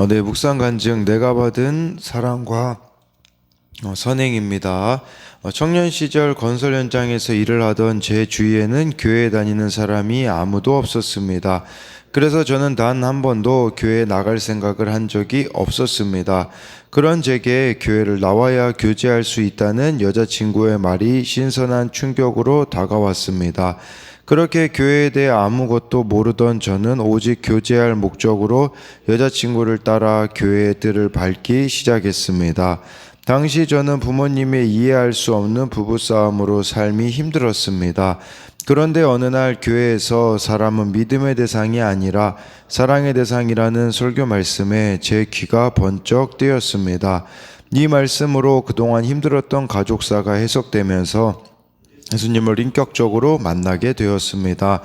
네, 묵상 간증 내가 받은 사랑과 선행입니다. 청년 시절 건설 현장에서 일을 하던 제 주위에는 교회에 다니는 사람이 아무도 없었습니다. 그래서 저는 단 한 번도 교회에 나갈 생각을 한 적이 없었습니다. 그런 제게 교회를 나와야 교제할 수 있다는 여자친구의 말이 신선한 충격으로 다가왔습니다. 그렇게 교회에 대해 아무것도 모르던 저는 오직 교제할 목적으로 여자친구를 따라 교회의 뜰을 밟기 시작했습니다. 당시 저는 부모님의 이해할 수 없는 부부싸움으로 삶이 힘들었습니다. 그런데 어느 날 교회에서 사람은 믿음의 대상이 아니라 사랑의 대상이라는 설교 말씀에 제 귀가 번쩍 뜨였습니다. 이 말씀으로 그동안 힘들었던 가족사가 해석되면서 예수님을 인격적으로 만나게 되었습니다.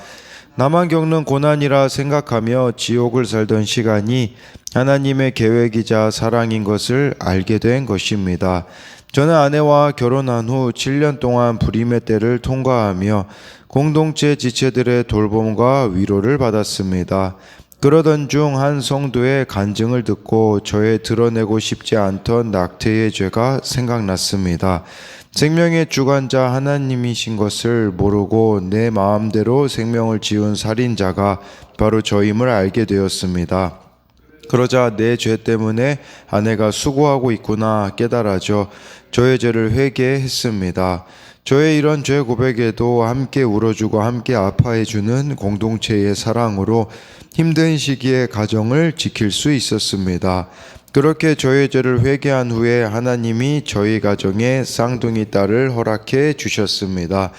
나만 겪는 고난이라 생각하며 지옥을 살던 시간이 하나님의 계획이자 사랑인 것을 알게 된 것입니다. 저는 아내와 결혼한 후 7년 동안 불임의 때를 통과하며 공동체 지체들의 돌봄과 위로를 받았습니다. 그러던 중 한 성도의 간증을 듣고 저의 드러내고 싶지 않던 낙태의 죄가 생각났습니다. 생명의 주관자 하나님이신 것을 모르고 내 마음대로 생명을 지운 살인자가 바로 저임을 알게 되었습니다. 그러자 내 죄 때문에 아내가 수고하고 있구나 깨달아져 저의 죄를 회개했습니다. 저의 이런 죄 고백에도 함께 울어주고 함께 아파해주는 공동체의 사랑으로 힘든 시기에 가정을 지킬 수 있었습니다. 그렇게 저의 죄를 회개한 후에 하나님이 저희 가정에 쌍둥이 딸을 허락해 주셨습니다.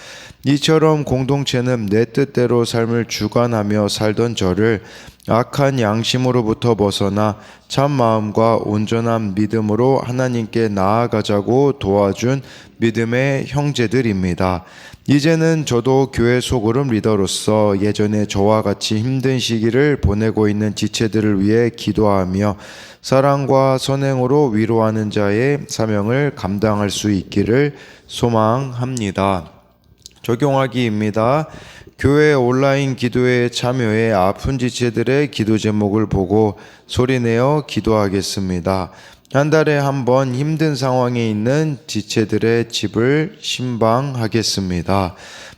이처럼 공동체는 내 뜻대로 삶을 주관하며 살던 저를 악한 양심으로부터 벗어나 참 마음과 온전한 믿음으로 하나님께 나아가자고 도와준 믿음의 형제들입니다. 이제는 저도 교회 소그룹 리더로서 예전에 저와 같이 힘든 시기를 보내고 있는 지체들을 위해 기도하며 사랑과 선행으로 위로하는 자의 사명을 감당할 수 있기를 소망합니다. 적용하기입니다. 교회 온라인 기도에 참여해 아픈 지체들의 기도 제목을 보고 소리내어 기도하겠습니다. 한 달에 한 번 힘든 상황에 있는 지체들의 집을 신방하겠습니다.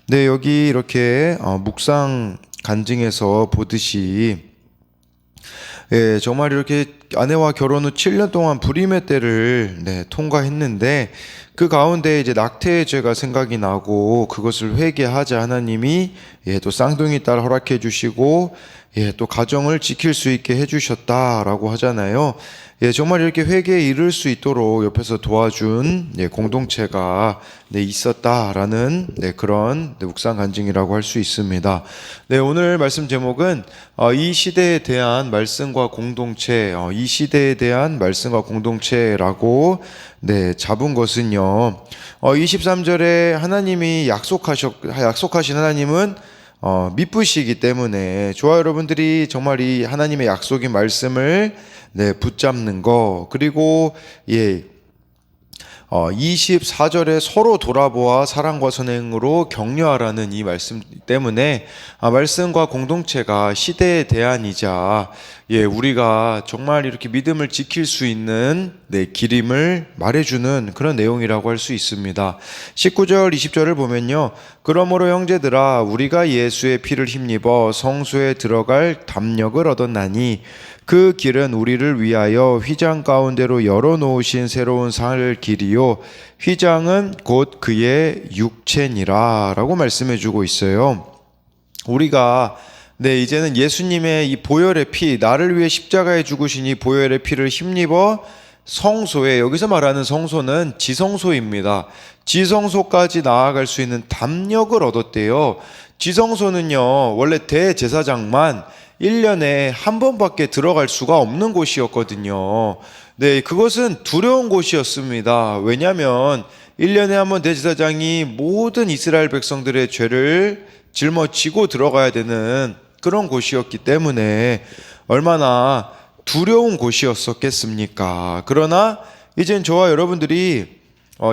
네, 여기 이렇게 묵상 간증에서 보듯이 정말 이렇게 아내와 결혼 후 7년 동안 불임의 때를 통과했는데 그 가운데 이제 낙태의 죄가 생각이 나고 그것을 회개하자 하나님이 또 쌍둥이 딸 허락해 주시고 또 가정을 지킬 수 있게 해주셨다라고 하잖아요. 정말 이렇게 회개에 이를 수 있도록 옆에서 도와준 공동체가 있었다라는 그런 묵상 간증이라고 할 수 있습니다. 오늘 말씀 제목은 이 시대에 대한 말씀과 공동체, 이 시대에 대한 말씀과 공동체라고 잡은 것은요. 23절에 하나님이 약속하신 하나님은 미쁘시기 때문에 저와 여러분들이 정말 이 하나님의 약속인 말씀을 붙잡는 거, 그리고 24절에 서로 돌아보아 사랑과 선행으로 격려하라는 이 말씀 때문에 말씀과 공동체가 시대의 대안이자 우리가 정말 이렇게 믿음을 지킬 수 있는 길임을 말해주는 그런 내용이라고 할 수 있습니다. 19절 20절을 보면요, 그러므로 형제들아 우리가 예수의 피를 힘입어 성소에 들어갈 담력을 얻었나니 그 길은 우리를 위하여 휘장 가운데로 열어놓으신 새로운 살 길이요 휘장은 곧 그의 육체니라 라고 말씀해주고 있어요. 우리가 이제는 예수님의 이 보혈의 피, 나를 위해 십자가에 죽으신 이 보혈의 피를 힘입어 성소에, 여기서 말하는 성소는 지성소입니다. 지성소까지 나아갈 수 있는 담력을 얻었대요. 지성소는요 원래 대제사장만 1년에 한 번밖에 들어갈 수가 없는 곳이었거든요. 그것은 두려운 곳이었습니다. 왜냐하면 1년에 한 번 대제사장이 모든 이스라엘 백성들의 죄를 짊어지고 들어가야 되는 그런 곳이었기 때문에 얼마나 두려운 곳이었었겠습니까? 그러나 이젠 저와 여러분들이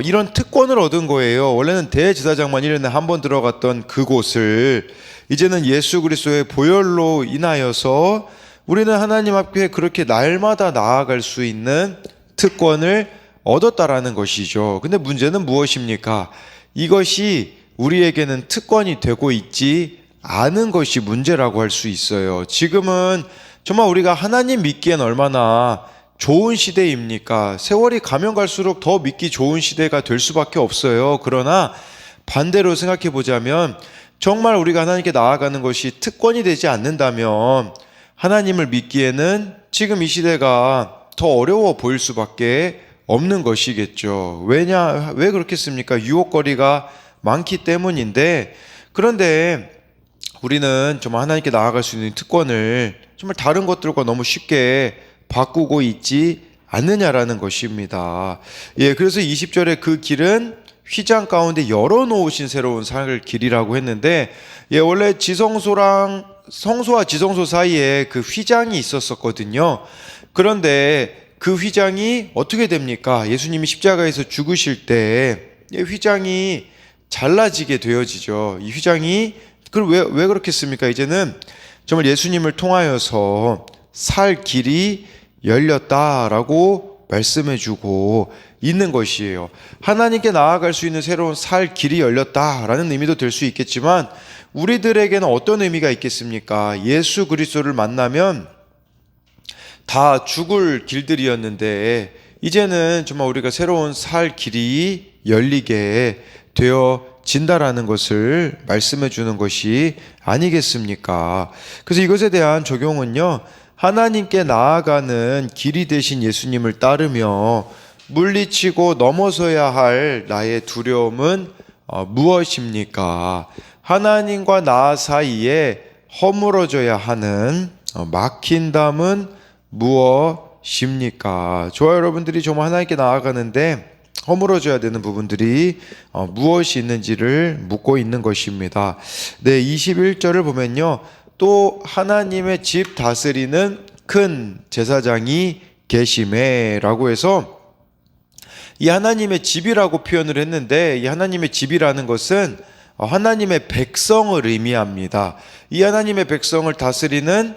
이런 특권을 얻은 거예요. 원래는 대제사장만 1년에 한 번 들어갔던 그곳을 이제는 예수 그리스도의 보혈로 인하여서 우리는 하나님 앞에 그렇게 날마다 나아갈 수 있는 특권을 얻었다라는 것이죠. 근데 문제는 무엇입니까? 이것이 우리에게는 특권이 되고 있지 않은 것이 문제라고 할 수 있어요. 지금은 정말 우리가 하나님 믿기엔 얼마나 좋은 시대입니까? 세월이 가면 갈수록 더 믿기 좋은 시대가 될 수밖에 없어요. 그러나 반대로 생각해 보자면 정말 우리가 하나님께 나아가는 것이 특권이 되지 않는다면 하나님을 믿기에는 지금 이 시대가 더 어려워 보일 수밖에 없는 것이겠죠. 왜 그렇겠습니까? 유혹거리가 많기 때문인데, 그런데 우리는 정말 하나님께 나아갈 수 있는 특권을 정말 다른 것들과 너무 쉽게 바꾸고 있지 않느냐라는 것입니다. 그래서 20절에 그 길은 휘장 가운데 열어놓으신 새로운 살 길이라고 했는데, 원래 성소와 지성소 사이에 그 휘장이 있었거든요. 그런데 그 휘장이 어떻게 됩니까? 예수님이 십자가에서 죽으실 때 휘장이 잘라지게 되어지죠. 이 휘장이 그럼 왜 그렇겠습니까? 이제는 정말 예수님을 통하여서 살 길이 열렸다라고 말씀해주고 있는 것이에요. 하나님께 나아갈 수 있는 새로운 살 길이 열렸다라는 의미도 될 수 있겠지만 우리들에게는 어떤 의미가 있겠습니까? 예수 그리스도를 만나면 다 죽을 길들이었는데 이제는 정말 우리가 새로운 살 길이 열리게 되어진다라는 것을 말씀해 주는 것이 아니겠습니까? 그래서 이것에 대한 적용은요, 하나님께 나아가는 길이 되신 예수님을 따르며 물리치고 넘어서야 할 나의 두려움은 무엇입니까? 하나님과 나 사이에 허물어져야 하는 막힌 담은 무엇입니까? 저와 여러분들이 정말 하나님께 나아가는데 허물어져야 되는 부분들이 무엇이 있는지를 묻고 있는 것입니다. 21절을 보면요, 또 하나님의 집 다스리는 큰 제사장이 계심에라고 해서 이 하나님의 집이라고 표현을 했는데, 이 하나님의 집이라는 것은 하나님의 백성을 의미합니다. 이 하나님의 백성을 다스리는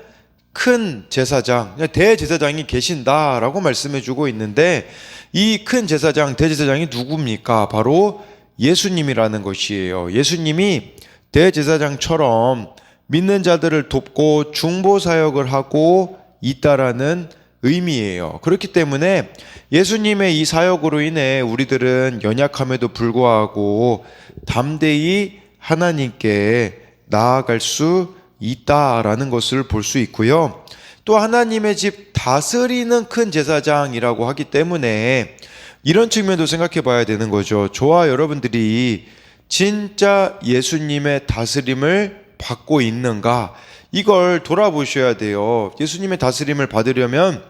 큰 제사장, 대제사장이 계신다라고 말씀해 주고 있는데, 이 큰 제사장, 대제사장이 누굽니까? 바로 예수님이라는 것이에요. 예수님이 대제사장처럼 믿는 자들을 돕고 중보 사역을 하고 있다라는 의미예요. 그렇기 때문에 예수님의 이 사역으로 인해 우리들은 연약함에도 불구하고 담대히 하나님께 나아갈 수 있다라는 것을 볼 수 있고요. 또 하나님의 집 다스리는 큰 제사장이라고 하기 때문에 이런 측면도 생각해 봐야 되는 거죠. 저와 여러분들이 진짜 예수님의 다스림을 받고 있는가? 이걸 돌아보셔야 돼요. 예수님의 다스림을 받으려면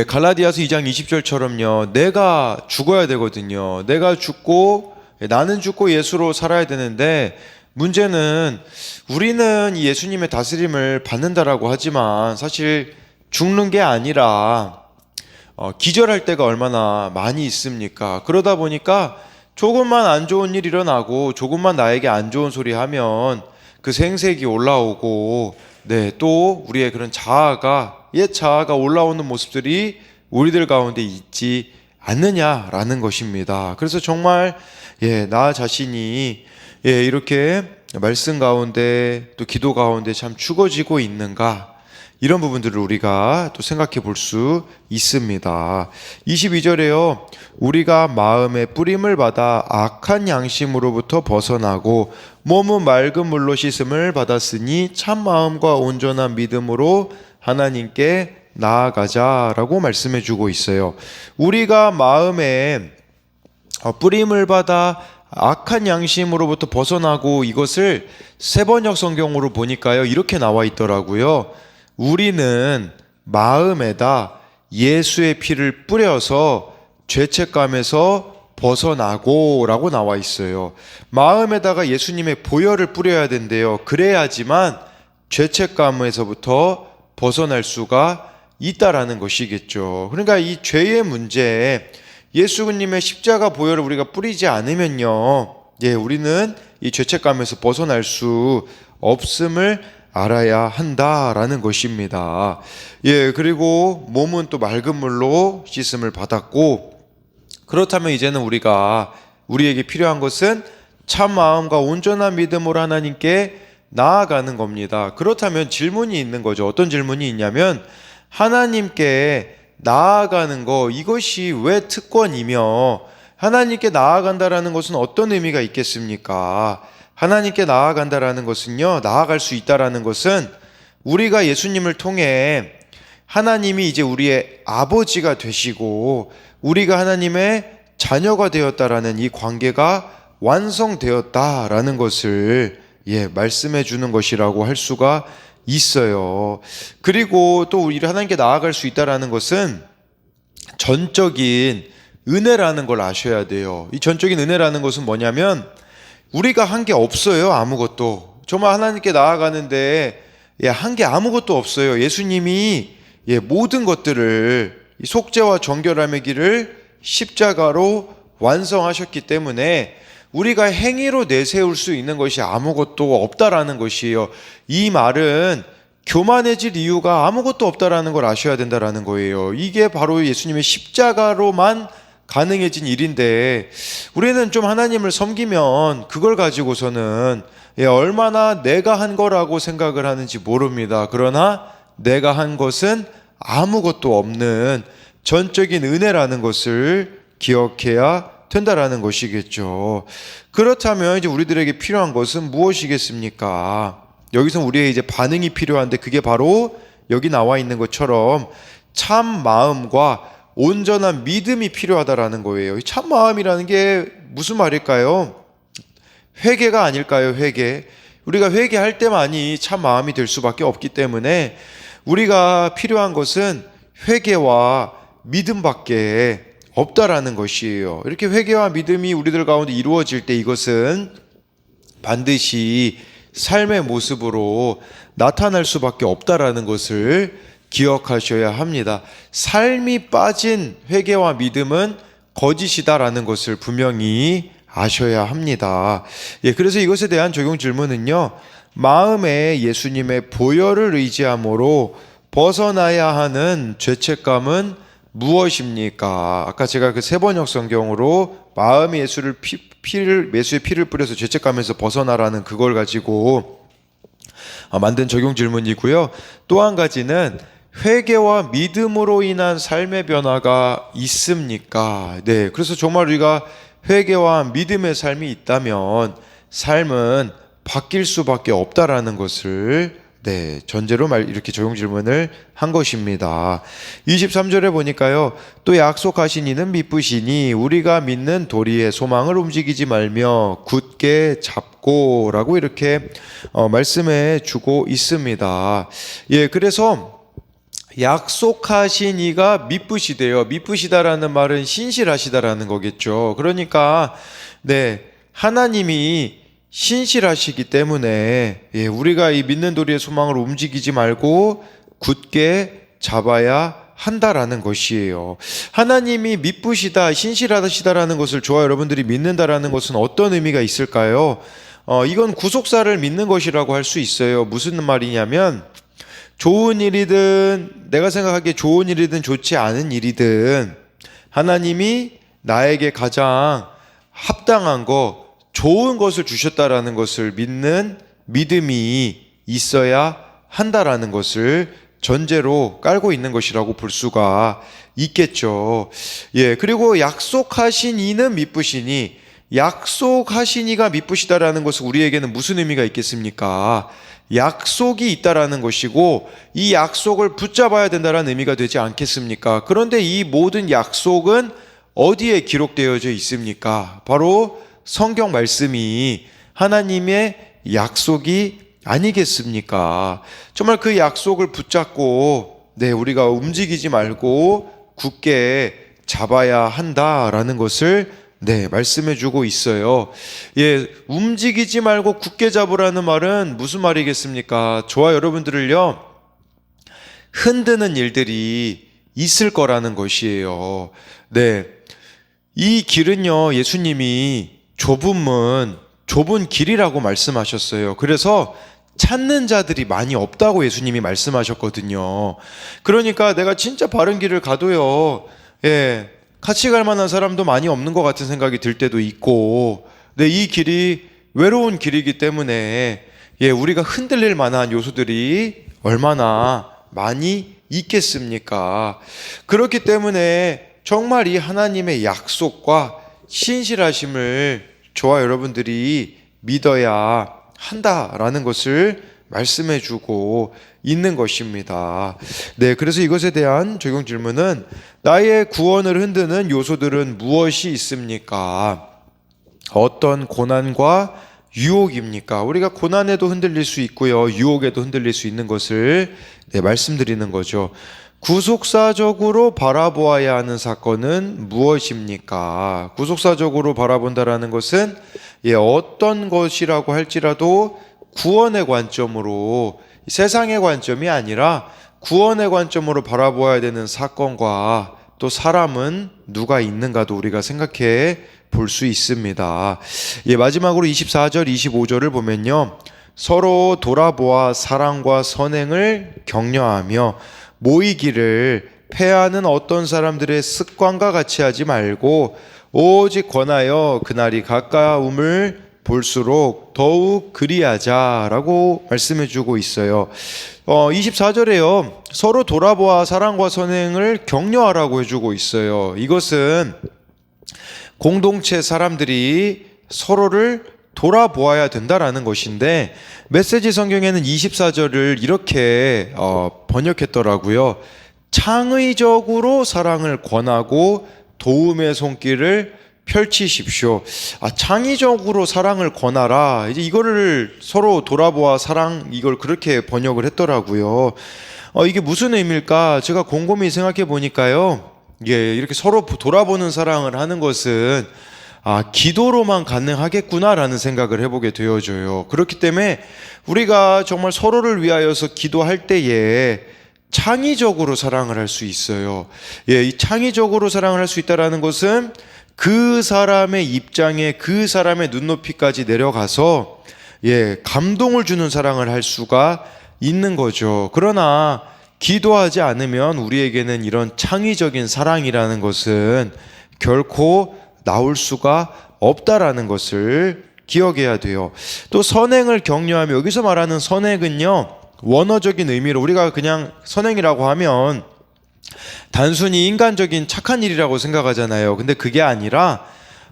갈라디아서 2장 20절처럼요. 내가 죽어야 되거든요. 내가 죽고 나는 죽고 예수로 살아야 되는데, 문제는 우리는 예수님의 다스림을 받는다라고 하지만 사실 죽는 게 아니라 기절할 때가 얼마나 많이 있습니까? 그러다 보니까 조금만 안 좋은 일 일어나고 조금만 나에게 안 좋은 소리 하면 그 생색이 올라오고 또 우리의 그런 옛 자아가 올라오는 모습들이 우리들 가운데 있지 않느냐라는 것입니다. 그래서 정말 나 자신이 이렇게 말씀 가운데 또 기도 가운데 참 죽어지고 있는가, 이런 부분들을 우리가 또 생각해 볼 수 있습니다. 22절에요. 우리가 마음의 뿌림을 받아 악한 양심으로부터 벗어나고 몸은 맑은 물로 씻음을 받았으니 참 마음과 온전한 믿음으로 하나님께 나아가자라고 말씀해 주고 있어요. 우리가 마음에 뿌림을 받아 악한 양심으로부터 벗어나고, 이것을 세번역 성경으로 보니까요, 이렇게 나와 있더라고요. 우리는 마음에다 예수의 피를 뿌려서 죄책감에서 벗어나고 라고 나와 있어요. 마음에다가 예수님의 보혈을 뿌려야 된대요. 그래야지만 죄책감에서부터 벗어날 수가 있다라는 것이겠죠. 그러니까 이 죄의 문제에 예수님의 십자가 보혈을 우리가 뿌리지 않으면요, 우리는 이 죄책감에서 벗어날 수 없음을 알아야 한다라는 것입니다. 예, 그리고 몸은 또 맑은 물로 씻음을 받았고, 그렇다면 이제는 우리에게 필요한 것은 참 마음과 온전한 믿음으로 하나님께 나아가는 겁니다. 그렇다면 질문이 있는 거죠. 어떤 질문이 있냐면, 하나님께 나아가는 거, 이것이 왜 특권이며 하나님께 나아간다라는 것은 어떤 의미가 있겠습니까? 하나님께 나아간다라는 것은요, 나아갈 수 있다라는 것은 우리가 예수님을 통해 하나님이 이제 우리의 아버지가 되시고 우리가 하나님의 자녀가 되었다라는 이 관계가 완성되었다라는 것을 말씀해 주는 것이라고 할 수가 있어요. 그리고 또 우리가 하나님께 나아갈 수 있다라는 것은 전적인 은혜라는 걸 아셔야 돼요. 이 전적인 은혜라는 것은 뭐냐면 우리가 한 게 없어요. 아무것도. 정말 하나님께 나아가는데 한 게 아무것도 없어요. 예수님이 모든 것들을 속죄와 정결함의 길을 십자가로 완성하셨기 때문에 우리가 행위로 내세울 수 있는 것이 아무것도 없다라는 것이에요. 이 말은 교만해질 이유가 아무것도 없다라는 걸 아셔야 된다라는 거예요. 이게 바로 예수님의 십자가로만 가능해진 일인데, 우리는 좀 하나님을 섬기면 그걸 가지고서는 얼마나 내가 한 거라고 생각을 하는지 모릅니다. 그러나 내가 한 것은 아무것도 없는 전적인 은혜라는 것을 기억해야 된다라는 것이겠죠. 그렇다면 이제 우리들에게 필요한 것은 무엇이겠습니까? 여기서 우리의 이제 반응이 필요한데, 그게 바로 여기 나와 있는 것처럼 참 마음과 온전한 믿음이 필요하다라는 거예요. 이 참 마음이라는 게 무슨 말일까요? 회개가 아닐까요? 회개. 우리가 회개할 때만이 참 마음이 될 수밖에 없기 때문에 우리가 필요한 것은 회개와 믿음밖에 없다라는 것이에요. 이렇게 회개와 믿음이 우리들 가운데 이루어질 때 이것은 반드시 삶의 모습으로 나타날 수밖에 없다라는 것을 기억하셔야 합니다. 삶이 빠진 회개와 믿음은 거짓이다라는 것을 분명히 아셔야 합니다. 그래서 이것에 대한 적용 질문은요, 마음에 예수님의 보혈을 의지함으로 벗어나야 하는 죄책감은 무엇입니까? 아까 제가 그 세번역 성경으로 마음에 예수의 피를 뿌려서 죄책감에서 벗어나라는 그걸 가지고 만든 적용 질문이고요. 또 한 가지는 회개와 믿음으로 인한 삶의 변화가 있습니까? 네, 그래서 정말 우리가 회개와 믿음의 삶이 있다면 삶은 바뀔 수밖에 없다라는 것을 전제로 이렇게 적용 질문을 한 것입니다. 23절에 보니까요, 또 약속하신 이는 미쁘시니 우리가 믿는 도리의 소망을 움직이지 말며 굳게 잡고 라고 이렇게 말씀해 주고 있습니다. 그래서 약속하신 이가 미쁘시대요. 미쁘시다라는 말은 신실하시다라는 거겠죠. 그러니까 하나님이 신실하시기 때문에 우리가 이 믿는 도리의 소망을 움직이지 말고 굳게 잡아야 한다라는 것이에요. 하나님이 미쁘시다, 신실하시다라는 것을 저와 여러분들이 믿는다라는 것은 어떤 의미가 있을까요? 이건 구속사를 믿는 것이라고 할 수 있어요. 무슨 말이냐면, 좋은 일이든 내가 생각하기에 좋은 일이든 좋지 않은 일이든 하나님이 나에게 가장 합당한 거, 좋은 것을 주셨다라는 것을 믿는 믿음이 있어야 한다라는 것을 전제로 깔고 있는 것이라고 볼 수가 있겠죠. 그리고 약속하신 이는 미쁘시니, 약속하신 이가 미쁘시다라는 것은 우리에게는 무슨 의미가 있겠습니까? 약속이 있다라는 것이고 이 약속을 붙잡아야 된다는 의미가 되지 않겠습니까? 그런데 이 모든 약속은 어디에 기록되어져 있습니까? 바로 성경 말씀이 하나님의 약속이 아니겠습니까? 정말 그 약속을 붙잡고 우리가 움직이지 말고 굳게 잡아야 한다라는 것을 말씀해 주고 있어요. 움직이지 말고 굳게 잡으라는 말은 무슨 말이겠습니까? 저와 여러분들을요, 흔드는 일들이 있을 거라는 것이에요. 이 길은요, 예수님이 좁은 길이라고 말씀하셨어요. 그래서 찾는 자들이 많이 없다고 예수님이 말씀하셨거든요. 그러니까 내가 진짜 바른 길을 가도요, 같이 갈 만한 사람도 많이 없는 것 같은 생각이 들 때도 있고, 이 길이 외로운 길이기 때문에 우리가 흔들릴 만한 요소들이 얼마나 많이 있겠습니까? 그렇기 때문에 정말 이 하나님의 약속과 신실하심을 저와 여러분들이 믿어야 한다라는 것을 말씀해 주고 있는 것입니다. 그래서 이것에 대한 적용 질문은, 나의 구원을 흔드는 요소들은 무엇이 있습니까? 어떤 고난과 유혹입니까? 우리가 고난에도 흔들릴 수 있고요, 유혹에도 흔들릴 수 있는 것을 말씀드리는 거죠. 구속사적으로 바라보아야 하는 사건은 무엇입니까? 구속사적으로 바라본다라는 것은 어떤 것이라고 할지라도 구원의 관점으로, 세상의 관점이 아니라 구원의 관점으로 바라보아야 되는 사건과 또 사람은 누가 있는가도 우리가 생각해 볼 수 있습니다. 마지막으로 24절, 25절을 보면요, 서로 돌아보아 사랑과 선행을 격려하며 모이기를 패하는 어떤 사람들의 습관과 같이 하지 말고 오직 권하여 그날이 가까움을 볼수록 더욱 그리하자라고 말씀해 주고 있어요. 24절에요, 서로 돌아보아 사랑과 선행을 격려하라고 해주고 있어요. 이것은 공동체 사람들이 서로를 돌아보아야 된다라는 것인데, 메시지 성경에는 24절을 이렇게 번역했더라고요. 창의적으로 사랑을 권하고 도움의 손길을 펼치십시오. 창의적으로 사랑을 권하라. 이제 이거를 서로 돌아보아 사랑, 이걸 그렇게 번역을 했더라고요. 이게 무슨 의미일까? 제가 곰곰이 생각해 보니까요, 이렇게 서로 돌아보는 사랑을 하는 것은 기도로만 가능하겠구나라는 생각을 해보게 되어져요. 그렇기 때문에 우리가 정말 서로를 위하여서 기도할 때에 창의적으로 사랑을 할 수 있어요. 이 창의적으로 사랑을 할 수 있다라는 것은 그 사람의 입장에, 그 사람의 눈높이까지 내려가서 감동을 주는 사랑을 할 수가 있는 거죠. 그러나 기도하지 않으면 우리에게는 이런 창의적인 사랑이라는 것은 결코 나올 수가 없다라는 것을 기억해야 돼요. 또 선행을 격려하며, 여기서 말하는 선행은요, 원어적인 의미로 우리가 그냥 선행이라고 하면 단순히 인간적인 착한 일이라고 생각하잖아요. 근데 그게 아니라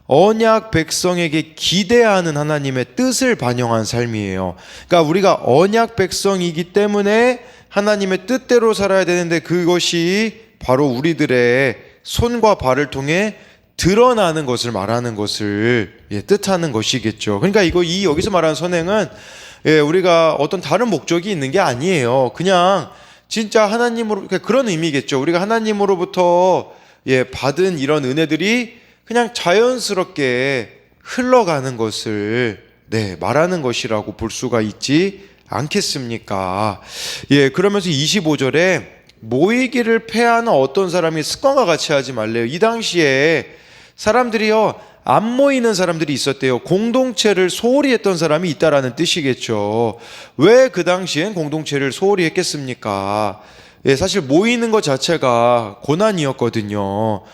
언약 백성에게 기대하는 하나님의 뜻을 반영한 삶이에요. 그러니까 우리가 언약 백성이기 때문에 하나님의 뜻대로 살아야 되는데, 그것이 바로 우리들의 손과 발을 통해 드러나는 것을 말하는 것을 뜻하는 것이겠죠. 그러니까 여기서 말하는 선행은 우리가 어떤 다른 목적이 있는 게 아니에요. 그냥 진짜 하나님으로, 그런 의미겠죠. 우리가 하나님으로부터 받은 이런 은혜들이 그냥 자연스럽게 흘러가는 것을 말하는 것이라고 볼 수가 있지 않겠습니까? 그러면서 25절에 모이기를 패하는 어떤 사람이 습관과 같이 하지 말래요. 이 당시에 사람들이요, 안 모이는 사람들이 있었대요. 공동체를 소홀히 했던 사람이 있다라는 뜻이겠죠. 왜 그 당시엔 공동체를 소홀히 했겠습니까? 사실 모이는 것 자체가 고난이었거든요.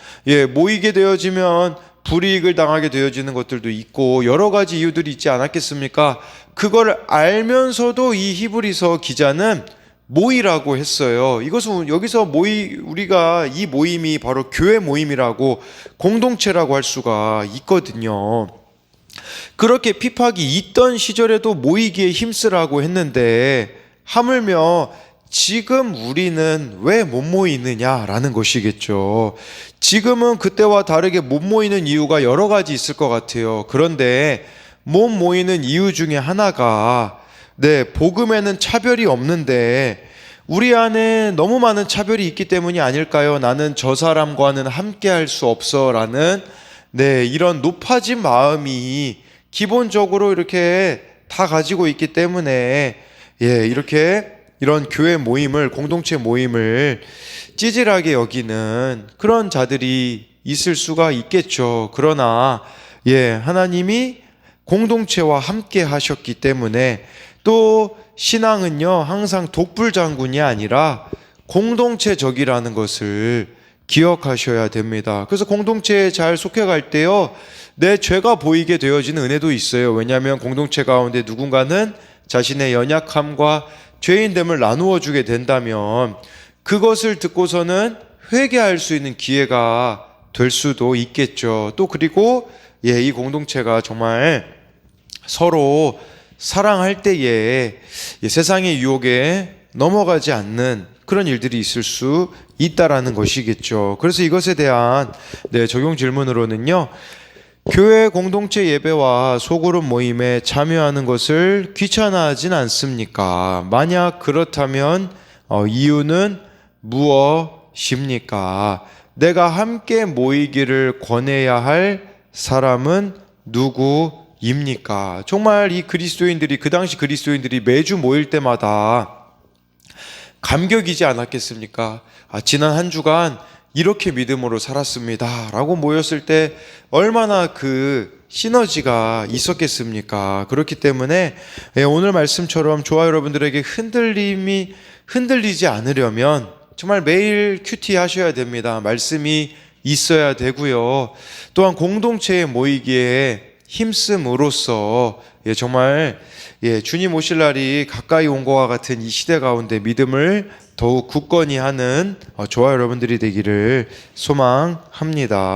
모이게 되어지면 불이익을 당하게 되어지는 것들도 있고 여러 가지 이유들이 있지 않았겠습니까? 그걸 알면서도 이 히브리서 기자는 모이라고 했어요. 이것은 여기서 우리가 이 모임이 바로 교회 모임이라고, 공동체라고 할 수가 있거든요. 그렇게 핍박이 있던 시절에도 모이기에 힘쓰라고 했는데, 하물며 지금 우리는 왜 못 모이느냐라는 것이겠죠. 지금은 그때와 다르게 못 모이는 이유가 여러 가지 있을 것 같아요. 그런데 못 모이는 이유 중에 하나가, 복음에는 차별이 없는데 우리 안에 너무 많은 차별이 있기 때문이 아닐까요? 나는 저 사람과는 함께 할 수 없어 라는 이런 높아진 마음이 기본적으로 이렇게 다 가지고 있기 때문에 이렇게 이런 교회 모임을, 공동체 모임을 찌질하게 여기는 그런 자들이 있을 수가 있겠죠. 그러나 하나님이 공동체와 함께 하셨기 때문에, 또 신앙은요, 항상 독불장군이 아니라 공동체적이라는 것을 기억하셔야 됩니다. 그래서 공동체에 잘 속해갈 때요, 내 죄가 보이게 되어지는 은혜도 있어요. 왜냐하면 공동체 가운데 누군가는 자신의 연약함과 죄인됨을 나누어 주게 된다면 그것을 듣고서는 회개할 수 있는 기회가 될 수도 있겠죠. 또 그리고 이 공동체가 정말 서로 사랑할 때에 세상의 유혹에 넘어가지 않는 그런 일들이 있을 수 있다라는 것이겠죠. 그래서 이것에 대한 적용 질문으로는요, 교회 공동체 예배와 소그룹 모임에 참여하는 것을 귀찮아하진 않습니까? 만약 그렇다면 이유는 무엇입니까? 내가 함께 모이기를 권해야 할 사람은 누구입니까? 정말 이 그리스도인들이, 그 당시 그리스도인들이 매주 모일 때마다 감격이지 않았겠습니까? 지난 한 주간 이렇게 믿음으로 살았습니다 라고 모였을 때 얼마나 그 시너지가 있었겠습니까? 그렇기 때문에 오늘 말씀처럼 저와 여러분들에게 흔들리지 않으려면 정말 매일 큐티 하셔야 됩니다. 말씀이 있어야 되고요. 또한 공동체에 모이기에 힘씀으로써 정말 주님 오실 날이 가까이 온 것과 같은 이 시대 가운데 믿음을 더욱 굳건히 하는 저와 여러분들이 되기를 소망합니다.